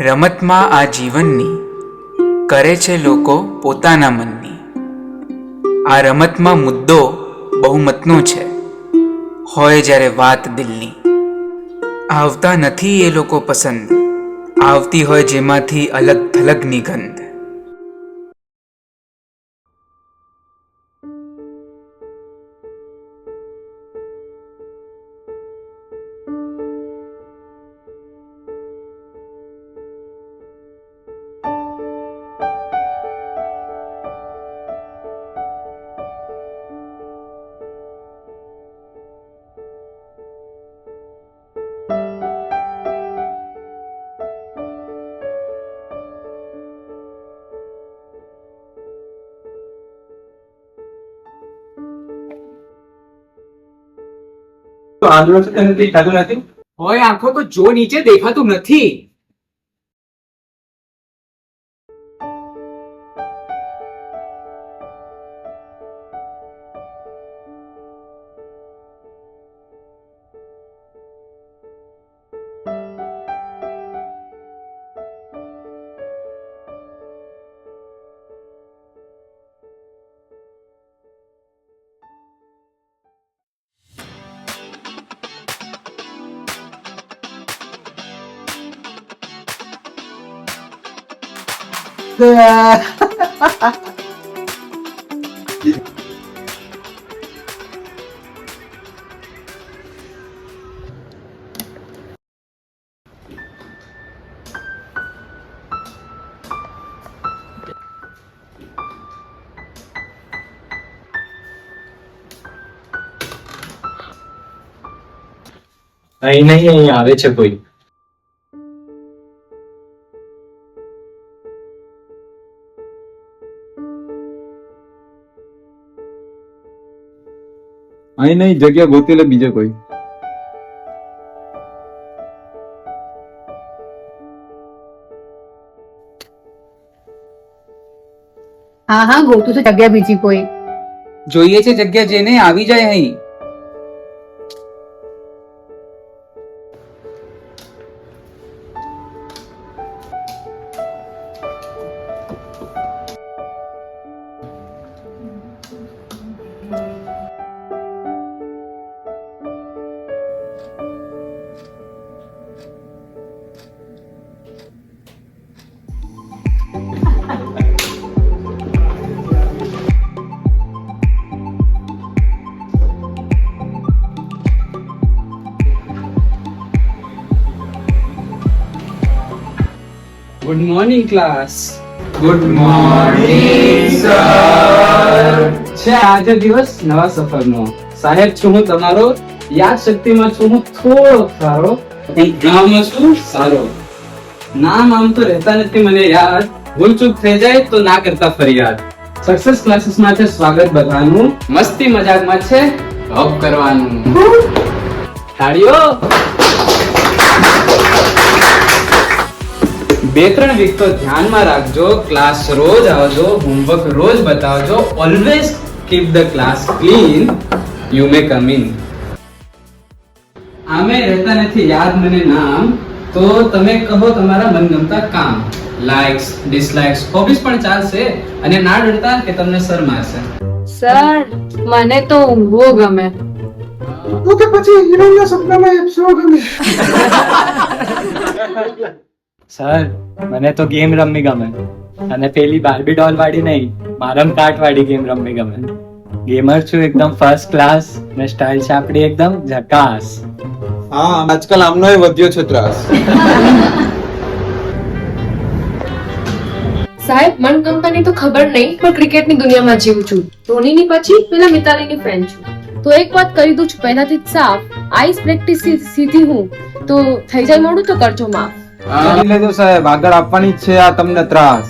રમતમાં આ જીવનની કરે છે લોકો પોતાના મનની. આ રમતમાં મુદ્દો બહુમતનો છે, હોય જ્યારે વાત દિલની. આવતા નથી એ લોકો પસંદ, આવતી હોય જેમાંથી અલગ થલગની ગંધ. આંધળો છે તને દેખાતું નથી? હોય આંખો તો જો નીચે દેખાતું નથી. અહીં નહીં, અહીં આવે છે કોઈ. અહીં નહીં, જગ્યા ગોતી લે બીજે કોઈ. હા હા, ગોતું તો જગ્યા બીજી કોઈ. જોઈએ છે જગ્યા, જેને આવી જાય અહીં. Good morning class. Good morning sir. છે આજે દિવસ નવા સફરનો. સાહેબ છું હું તમારો, યાદ શક્તિમાં છું હું થોડો સારો, પણ ગામમાં છું સારો. નામ આમ તો રહેતા નથી મને યાદ, ભૂલ ચૂક થઈ જાય તો ના કરતા ફરિયાદ. સક્સેસ ક્લાસીસમાં છે સ્વાગત બધાનું, મસ્તી મજાકમાં છે જોબ કરવાનું. તાળીઓ. 2-3 વીક તો ધ્યાનમાં રાખજો, ક્લાસ રોજ આવજો, હોમવર્ક રોજ બતાવજો. Always keep the class clean, you may come in. આમે રહેતા નથી યાદ મને નામ, તો તમે કહો તમારા મનગમતા કામ. લાઇક્સ, ડિસલાઇક્સ, હોબીઝ પણ ચાલશે. અને ના ડરતા કે તમને સર મારશે. સર, મને તો ઊંઘવો ગમે. તો કે પછી હિરોઈનના સપનામાં એપિસોડ ગમે. સર, મને તો ગેમ રમવી ગમે, અને પેલી બાર્બી ડોલ વાળી નહીં, મારમ કાર્ટ વાળી ગેમ રમવી ગમે. ગેમર છું એકદમ ફર્સ્ટ ક્લાસ, ને સ્ટાઇલ છે આપણી એકદમ ઝકાસ. હા, આજકાલ આમનો વધ્યો છે ત્રાસ. સાહેબ, મનગમતાની તો ખબર નહીં, પણ ક્રિકેટની દુનિયામાં જીવું છું. ધોનીની પછી પેલા મિતાલીની ફેન છું. તો એક વાત કરી દઉં છું પહેલાથી જ સાફ, આઈસ પ્રેક્ટિસ સીધી હું, તો થઈ જાય મોડું તો કરજો માફ. કરી લેજો સાહેબ, આગળ આપવાની જ છે આ તમને ત્રાસ.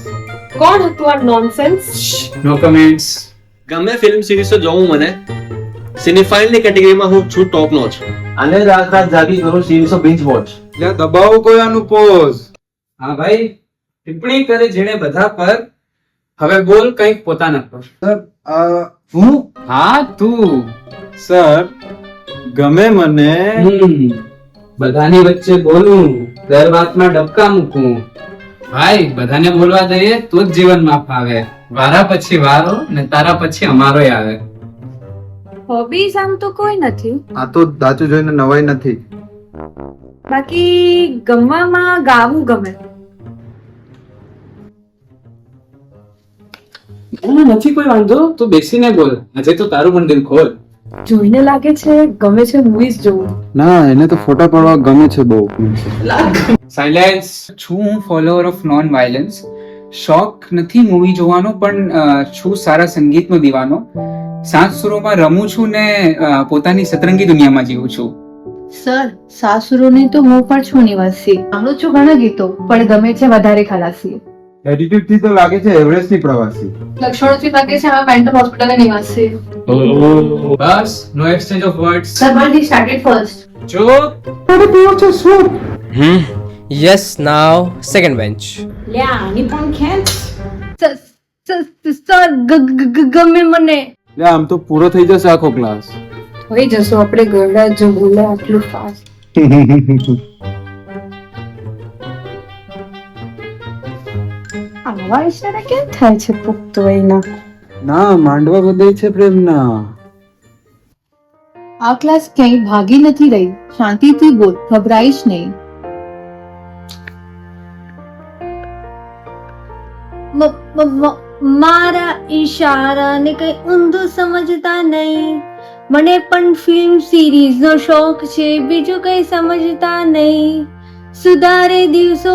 કોણ હતું આ નોનસેન્સ? No comments. ગમે ફિલ્મ સિરીઝો જોઉં મને, સિનેફાઇલની કેટેગરીમાં હું છું ટોપ નોચ. અને રાત રાત જાગી કરું સિરીઝો બિંજ વોચ. લે દબાવો કોઈ આનું પોઝ. હા ભાઈ, ટિપ્પણી કરે જેણે બધા પર, હવે બોલ કંઈક પોતાના પર. સર, હું હા તું. સર ગમે મને બધાની વચ્ચે બોલું, દર વાતમાં ડબકા મૂકવું. ભાઈ બધાને બોલવા દઈએ તો જ જીવનમાં ફાવે. વારા પછી વારો ને તારા પછી અમારોય આવે. હોબીઝ આમ તો કોઈ નથી, આ તો દાચું જોઈને નવાઈ નથી. બાકી ગમવામાં ગાવું ગમે. નથી કોઈ વાંધો, તું બેસીને બોલ. આજે તો તારું પણ દિલ ખોલ. જોઈને લાગે છે ગમે છે મૂવીઝ જોવું. ના, એને તો ફોટા પાડવા ગમે છે બહુ. સાયલેન્સ. છું હું ફોલોઅર ઓફ નોન વાયલન્સ. શોખ નથી મૂવી જોવાનો, પણ છું સારા સંગીતનો દીવાનો. સાત સુરોમાં રમું છું ને પોતાની સતરંગી દુનિયામાં જીવું છું. સર, સાસુરોની તો હું પણ છું નિવાસી. સાંભળું છું ઘણા ગીતો, પણ ગમે છે વધારે ખલાસી. એટીટ્યુડ થી તો લાગે છે એવરેસ્ટ ની પ્રવાસી. લક્ષણોથી લાગે છે અમે મેન્ટલ હોસ્પિટલ નિવાસી. બસ, no exchange of words. Sir, but he started first. ચૂપ. Yes, now second bench. લ્યા, આની પણ ખેંચ. સર, ગમે મને. લે આમ તો પૂરો થઈ જશે આખો ક્લાસ. થઈ જશું આપણે ગરડા જો બોલે આટલું ફાસ્ટ. આવા ઈશારા કેમ થાય છે પુખ્ત વયના? ના, માંડવા બધે છે પ્રેમના. આ ક્લાસ ક્યાંય ભાગી નથી રહી. શાંતિથી બોલ, ગભરાઈશ નહીં. મારા ઈશારાને કઈ ઊંધું સમજતા નહીં. મને પણ ફિલ્મ સિરીઝ નો શોખ છે, બીજું કઈ સમજતા નહીં. સુધારે દિવસો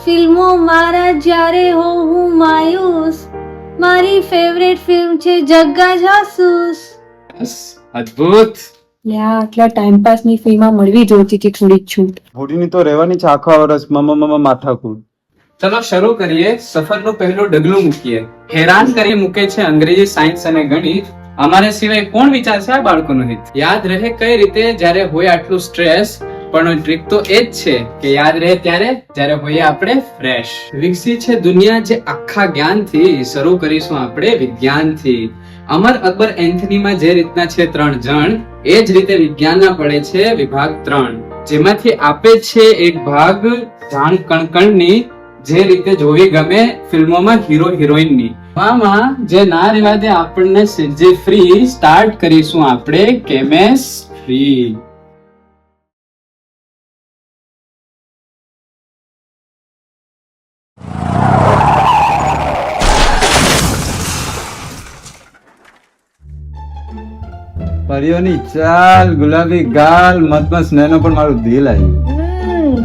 ફિલ્મો મારા જ્યારે હો હું માયુસ. મારી ફેવરેટ ફિલ્મ છે જગ્ગા જાસૂસ. બસ, અદ્ભુત. લ્યા, આટલા ટાઈમ પાસ ની ફીમાં મળવી જોઈતી હતી થોડી છૂટ. હોડીની તો રહેવાની છે આખા વર્ષ. મમ્મા માથાકૂટ. ચલો શરૂ કરીએ. સફરનું પહેલું ડગલું મૂકીએ. હેરાન કરી મૂકે છે અંગ્રેજી, સાયન્સ અને ગણિત. અમારે સિવાય કોણ વિચારશે આ બાળકોનું હિત? યાદ રહે કઈ રીતે જ્યારે હોય આટલું સ્ટ્રેસ? પણ ટ્રીક તો એ જ છે કે યાદ રહે ત્યારે જ્યારે હોઈએ આપણે ફ્રેશ. વિકસી છે દુનિયા જે આખા જ્ઞાનથી. શરૂ કરીશું આપણે વિજ્ઞાનથી. અમર અકબર એન્થનીમાં જે રીતના છે 3 જણ, એ જ રીતે વિજ્ઞાનના પડે છે વિભાગ 3, જેમાંથી આપે છે એક ભાગ જાણ કણકણની, જે રીતે જોવી ગમે ફિલ્મોમાં હીરો હિરોઈનની. આમાં જે ના રહેવા દે આપણને સેજે ફ્રી. સ્ટાર્ટ કરીશું આપણે કેમેસ્ટ્રી. પરિયોની ચાલ, ગુલાબી ગાલ, મત મત સ્નેહનો પણ મારું દિલ આવ્યું.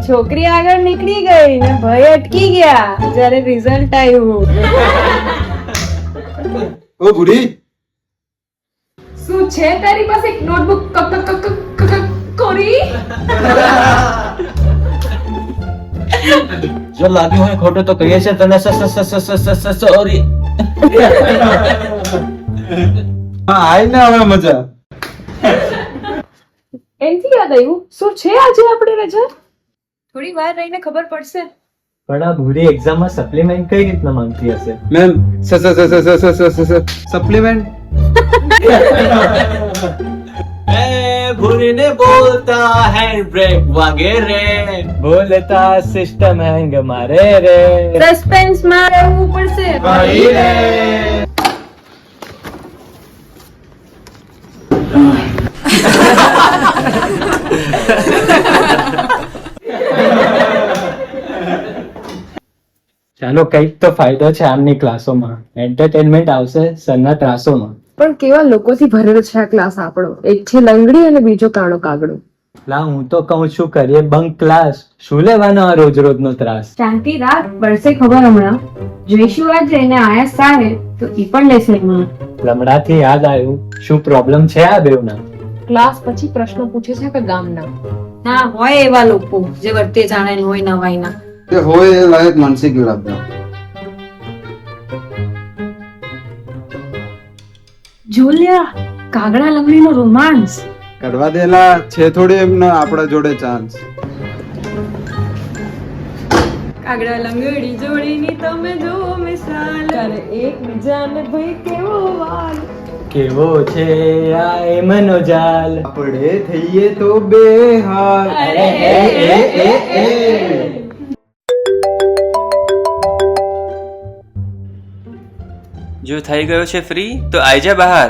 છોકરી આગળ નીકળી ગઈ ને ભાઈ અટકી ગયા જ્યારે રિઝલ્ટ આવ્યું. ઓ બુઢી, શું છે તારી પાસે એક નોટબુક કોરી? જો લાગ્યું હોય ખોટું તો કહીએ છે તને સોરી. હા આઈ ને હવે મજા. એનથી યાદ આવ્યું, શું છે આજે આપણે રજા? થોડી વાર રહીને ખબર પડશે. પણ આ ભૂરી એક્ઝામમાં સપ્લિમેન્ટ કઈ રીતના માંગતી હશે? Ma'am supplement. ભૂરીને બોલતા હેન્ડ બ્રેક વાગે રે. બોલતા સિસ્ટમ હેંગ મારે રે. સસ્પેન્સ માં રહેવું પડશે. ચાલો કઈક તો ફાયદો છે આમની ક્લાસોમાં. એન્ટરટેનમેન્ટ આવશે સરના ત્રાસોમાં. પણ કેવા લોકોથી ભરેલો છે આ ક્લાસ આપણો. એક છે લંગડી અને બીજો કાણો કાગડો. લા હું તો કહું છું કરીએ બંક ક્લાસ. શું લેવાનો આ રોજ રોજ નો ત્રાસ? શાંતિ રાખ, પડશે ખબર હમણાં. જોઈશું આજ એને આયા સાહેબ તો ઈ પણ લેશે હમણાં. લમડાથી યાદ આવ્યું, શું પ્રોબ્લેમ છે આ બેવના? ક્લાસ પછી પ્રશ્નો પૂછે છે કે ગામના. ના હોય એવા લોકો જે વર્તે જાણે ને હોય નવાઈ ના. તે હોય એ લાયક માનસિક લાભ. જોલિયા, કાગડા લંગડીનો રોમાંસ. કરવા દેલા છે થોડી એમને આપણા જોડે ચાન્સ. કાગડા લંગડી જોડીની તમે જુઓ મિસાલ. અને એકબીજાને ભાઈ કેવો વાલ. કેવો છે આ એમનો જાલ. આપણે થઈએ તો બે હાલ. અરે, એ જો થઈ ગયો છે ફ્રી તો આઈ જા બહાર.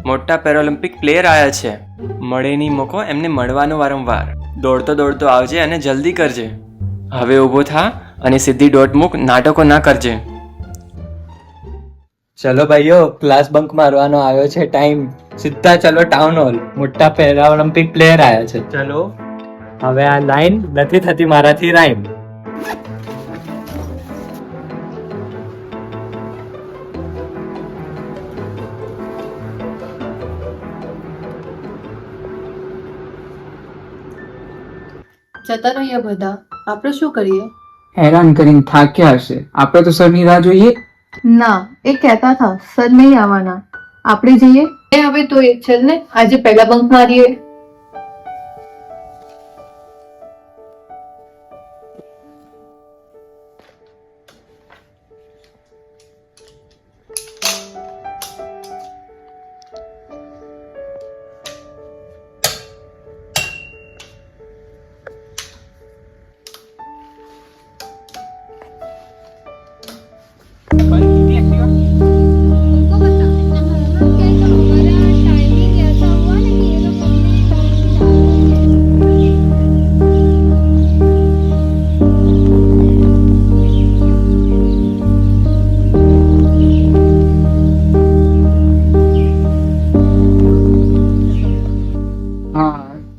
મોટા પેરાલિમ્પિક પ્લેયર આયા છે. મળે નહીં મોકો એમને મળવાનો વારંવાર. દોડતો દોડતો આવજે અને જલ્દી કરજે. હવે ઊભો થા અને સીધી દોટ મૂક, નાટકો ના કરજે. ચલો ભાઈઓ, ક્લાસ બંક મારવાનો આવ્યો છે ટાઈમ. સીધા ચલો ટાઉન હોલ. મોટા પેરા ઓલિમ્પિક પ્લેયર આવ્યા છે. ચલો હવે આ લાઈન નથી થતી મારાથી રાઈમ. જતા રહ્યા બધા, આપણે શું કરીએ? હેરાન કરીને થાક્યા હશે. આપણે તો સરની રાહ જોઈએ. ના, એ કહેતા હતા સર નહીં આવવાના, આપણે જઈએ. હવે તો એક છે ને, આજે પહેલા બંક મારીએ.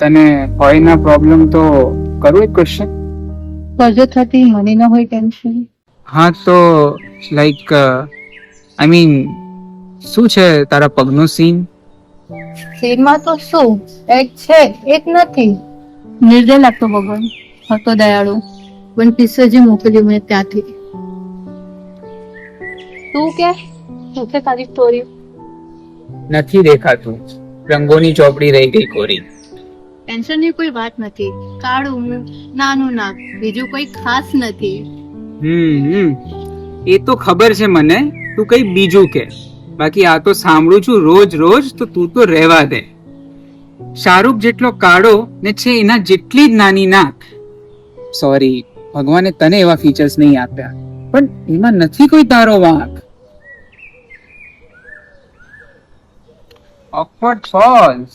તને હોય ના પ્રોબ્લેમ તો કરું એક ક્વેશ્ચન? કરજો થતી મને ન હોય ટેન્શન. હા તો લાઈક આઈ મીન શું છે તારા પગનો સીન? શેરમાં તો શું એક છે એક નથી. નિર્દય લાગતો ભગવાન હતો દયાળુ, પણ કિસ્સો જે મોકલ્યું મેં ત્યાંથી. તું કે શું છે તારી સ્ટોરી? નથી દેખાતું, રંગોની ચોપડી રહી ગઈ કોરી. ટેન્શનની કોઈ વાત નથી. કાળું નાનું નાક, બીજું કોઈ ખાસ નથી. એ તો ખબર છે મને, તું કઈ બીજું કે. બાકી આ તો સાંભળું છું રોજ રોજ, તો તું તો રહેવા દે. શાહરુખ જેટલો કાળો ને છે એના જેટલી જ નાની નાક. સોરી, ભગવાને તને એવા ફીચર્સ નહીં આપ્યા, પણ એમાં નથી કોઈ તારો વાંક. Awkward pause.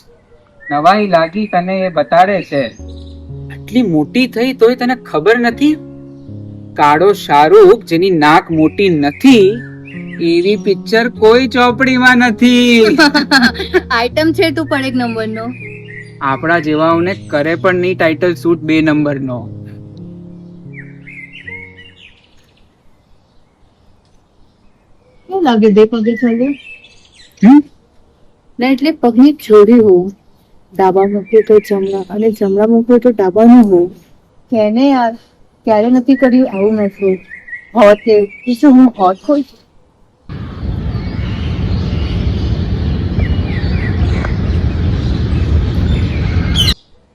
નવાઈ લાગી તને એ બતાડે છે. આટલી મોટી થઈ તોય તને ખબર નથી? કાળો શાહરુખ જેની નાક મોટી નથી એવી પિક્ચર કોઈ ચોપડીમાં નથી. આઈટમ છે તું પણ એક નંબરનો. આપણા જેવાઓને કરે પણ નહીં ટાઇટલ સૂટ 2 નંબરનો. શું લાગે દે પગે ચાલ્યો ને, એટલે પગની જોડી હોવું. ડાબા મૂકીએ તો જમણા અને જમણા મૂકીએ તો ડાબા ન હોવું. કેને યાર, ક્યારે નથી કર્યું આવું નથી. હોત એ શું હું હોત હોય?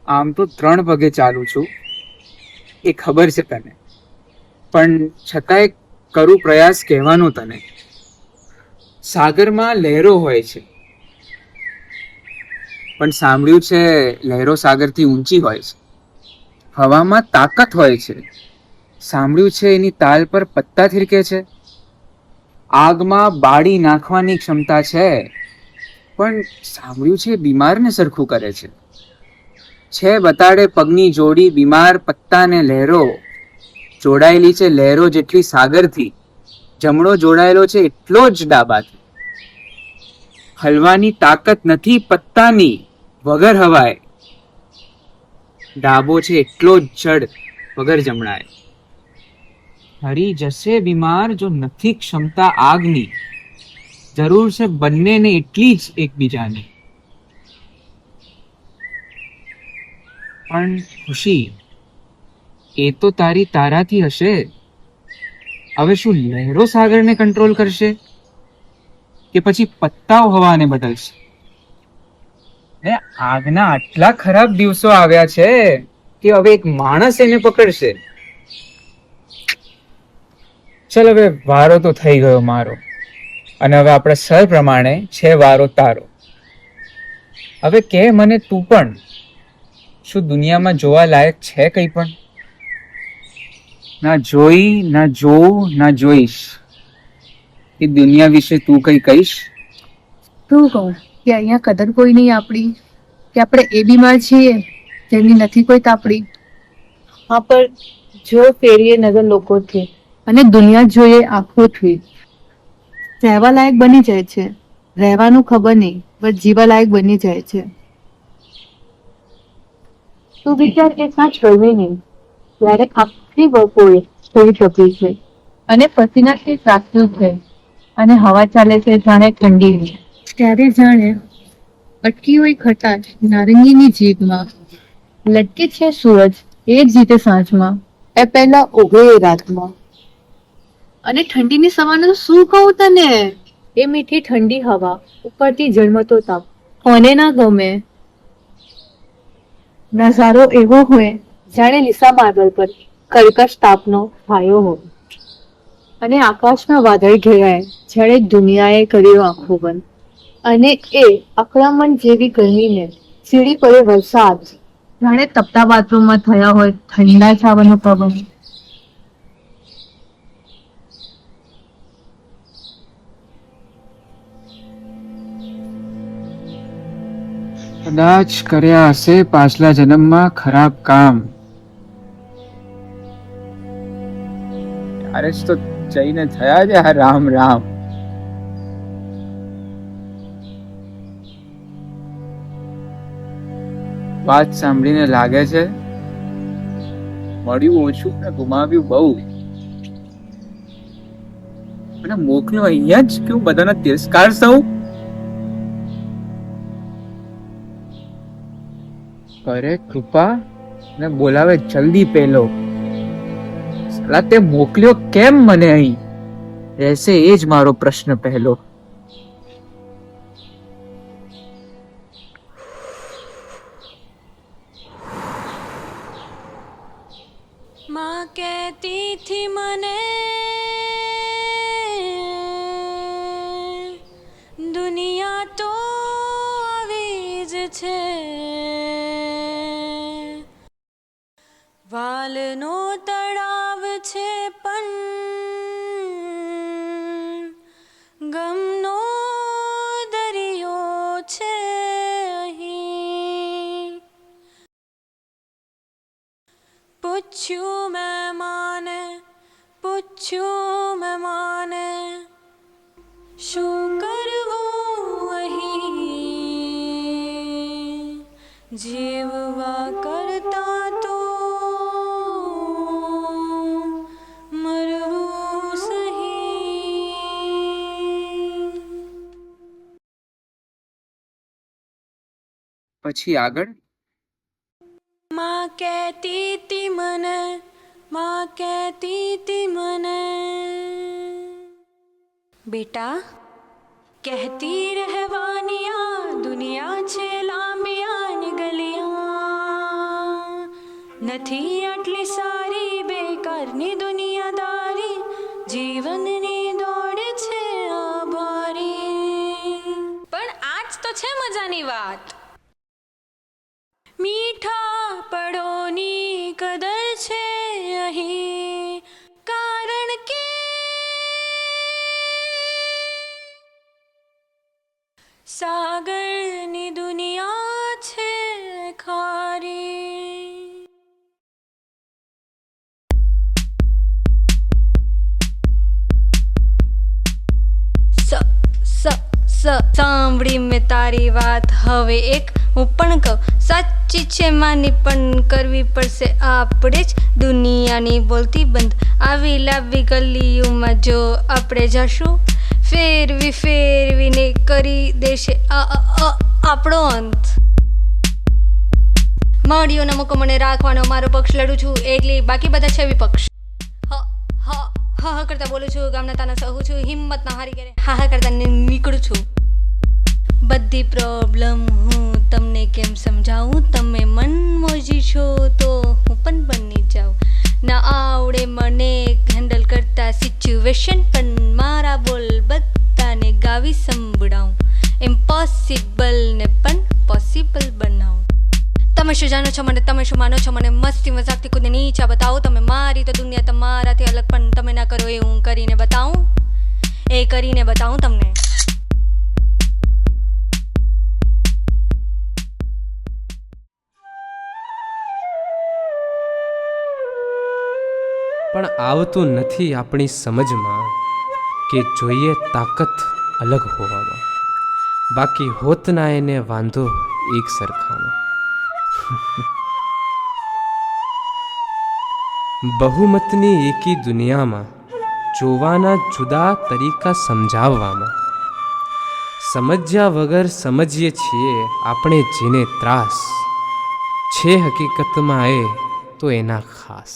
આમ તો 3 પગે ચાલું છું, એ ખબર છે તને, પણ છતાંય કરું પ્રયાસ કહેવાનો તને. સાગરમાં લહેરો હોય છે, પણ સાંભળ્યું છે લહેરો સાગરથી ઊંચી હોય છે. હવામાં તાકાત હોય છે, સાંભળ્યું છે એની તાલ પર પત્તા થીરકે છે. આગમાં બાળી નાખવાની ક્ષમતા છે, પણ સાંભળ્યું છે બીમારને સરખું કરે છે. બતાડે પગની જોડી બીમાર પત્તાને લહેરો. જોડાયેલી છે લહેરો જેટલી સાગરથી, જમણો જોડાયેલો છે એટલો જ ડાબાથી. હલવાની તાકાત નથી પત્તાની વગર હવાય, ડાબો છે એટલો જ જડ વગર જમણાય. હરી જશે બીમાર જો નથી ક્ષમતા આગની, જરૂર છે બંનેને એટલી જ એકબીજાની. પણ ખુશી એ તો તારાથી હશે. હવે શું લહેરો સાગરને કંટ્રોલ કરશે કે પછી પત્તાઓ હવાને બદલશે? ને આગના આટલા ખરાબ દિવસો આવ્યા છે કે હવે એક માણસ એને પકડશે. ચલ હવે વારો તો થઈ ગયો મારો, અને હવે આપણા સર પ્રમાણે છે વારો તારો. હવે કે મને તું પણ, શું દુનિયામાં જોવા લાયક છે કંઈ પણ? ના જોઈ, ના જોઉં, ના જોઈશ. એ દુનિયા વિશે તું કઈ કહીશ? શું કહું કે અહીંયા કદર કોઈ નહીં આપણી, કે આપણે એ બીમાર છીએ જેમની નથી કોઈ તાપડી. હા, પર જો ફેરીએ નજર લોકોથી અને દુનિયા જોઈએ આંખોથી, રહેવા લાયક બની જાય છે. રહેવાનું ખબર નહીં, બસ જીવા લાયક બની જાય છે. તું વિચાર કે સાચ ગરમી નહીં, ત્યારે આખી બપોરે થોડી તપી છે અને પસીનાથી ત્રાસ્યું છે અને હવા ચાલે છે જાણે ઠંડીની. ત્યારે જાણે અટકી હોય ખટાશ નારંગીની જીભમાં, લટકે છે સૂરજ એ જ રીતે સાંજમાં, એ પહેલા ઉભે એ રાતમાં. અને ઠંડીની સવારનું શું કહું તને, એ મીઠી ઠંડી હવા ઉપરથી જન્મતો તાપ કોને ના ગમે. નજારો એવો હોય જાણે લીસા માર્બલ પર કર્કશ તાપનો છાયો હોય અને આકાશમાં વાદળ ઘેરાય જાણે દુનિયાએ કર્યો આંખો બંધ. અને એ અકળામણ જેવી ગરમીને સીડી પડે વરસાદ જાણે તપતા બાથરૂમમાં થયા હોય ઠંડા ચાવાનો પવન. કદાચ કર્યા હશે પાછલા જન્મમાં ખરાબ કામ, ત્યારે જ તો જઈને થયા છે આ રામ રામ. વાત સાંભળીને લાગે છે મળ્યું ઓછું ને ગુમાવ્યું બહુ. અને મોકલ્યો અહીંયા જ કે હું બધાનો તિરસ્કાર સૌ કરે કૃપા ને બોલાવે જલ્દી પેલો. સાલા તે મોકલ્યો કેમ મને અહીં, રહેશે એ જ મારો પ્રશ્ન પહેલો. माँ कहती थी मने दुनिया तो આવી જ છે, વાલનો તળાવ છે પણ ગમનો દરિયો છે અહીં. પૂછ્યું મેં માને શું કરવું અહીં, જીવવા કરતા તો મરવું સહી. પછી આગળ माँ कहती थी મને બેટા કહેતી રહેવાની આ દુનિયા છે લાંબી આની ગલિયા, નથી આટલી સારી બેકારની દુનિયાદારી, જીવનની દોડ છે આભારી. પણ આજ તો છે મજાની વાત, મીઠા પડોની કદર છે અહીં, કારણ કે સાગરની દુનિયા છે ખારી. સાંભળી મેં તારી વાત, હવે એક હું પણ કહું, સાચી છે માની પણ કરવી પડશે આપણે જ દુનિયાની બોલતી બંધ. આવી લાવી ગલીઓમાં જો આપણે જશું, ફેરવીને કરી દેશે આપણો અંત. મળ્યો નમકો મને રાખવાનો મારો પક્ષ, લડું છું એકલી બાકી બધા છે વિપક્ષ. હા કરતા બોલું છું, ગામના તાના સહુ છું, હિંમત ના હારી કરે હા કરતા નીકળું છું. બધી પ્રોબ્લેમ હું તમને કેમ સમજાવું, તમે મન મોજી છો તો હું પણ બની જાઉં. ના આવડે મને હેન્ડલ કરતા સિચ્યુએશન, પણ મારા બોલ બધાને ગાવી સંભળાવું, ઇમ્પોસિબલ ને પણ પોસિબલ બનાવું. તમે શું જાણો છો મને, તમે શું માનો છો મને, મસ્તી મજાકથી ખુદને નીચા બતાવો. તમે મારી તો દુનિયા તમારાથી અલગ, પણ તમે ના કરો એ હું કરીને બતાવું. એ કરી કરીને બતાવું તમને. પણ આવતું નથી આપણી સમજમાં કે જોઈએ તાકાત અલગ હોવામાં, બાકી હોત ના એને વાંધો એક સરખામાં. બહુમતની એકી દુનિયામાં જોવાના જુદા તરીકા સમજાવવામાં, સમજ્યા વગર સમજીએ છીએ આપણે જેને ત્રાસ છે હકીકતમાં એ તો એના ખાસ.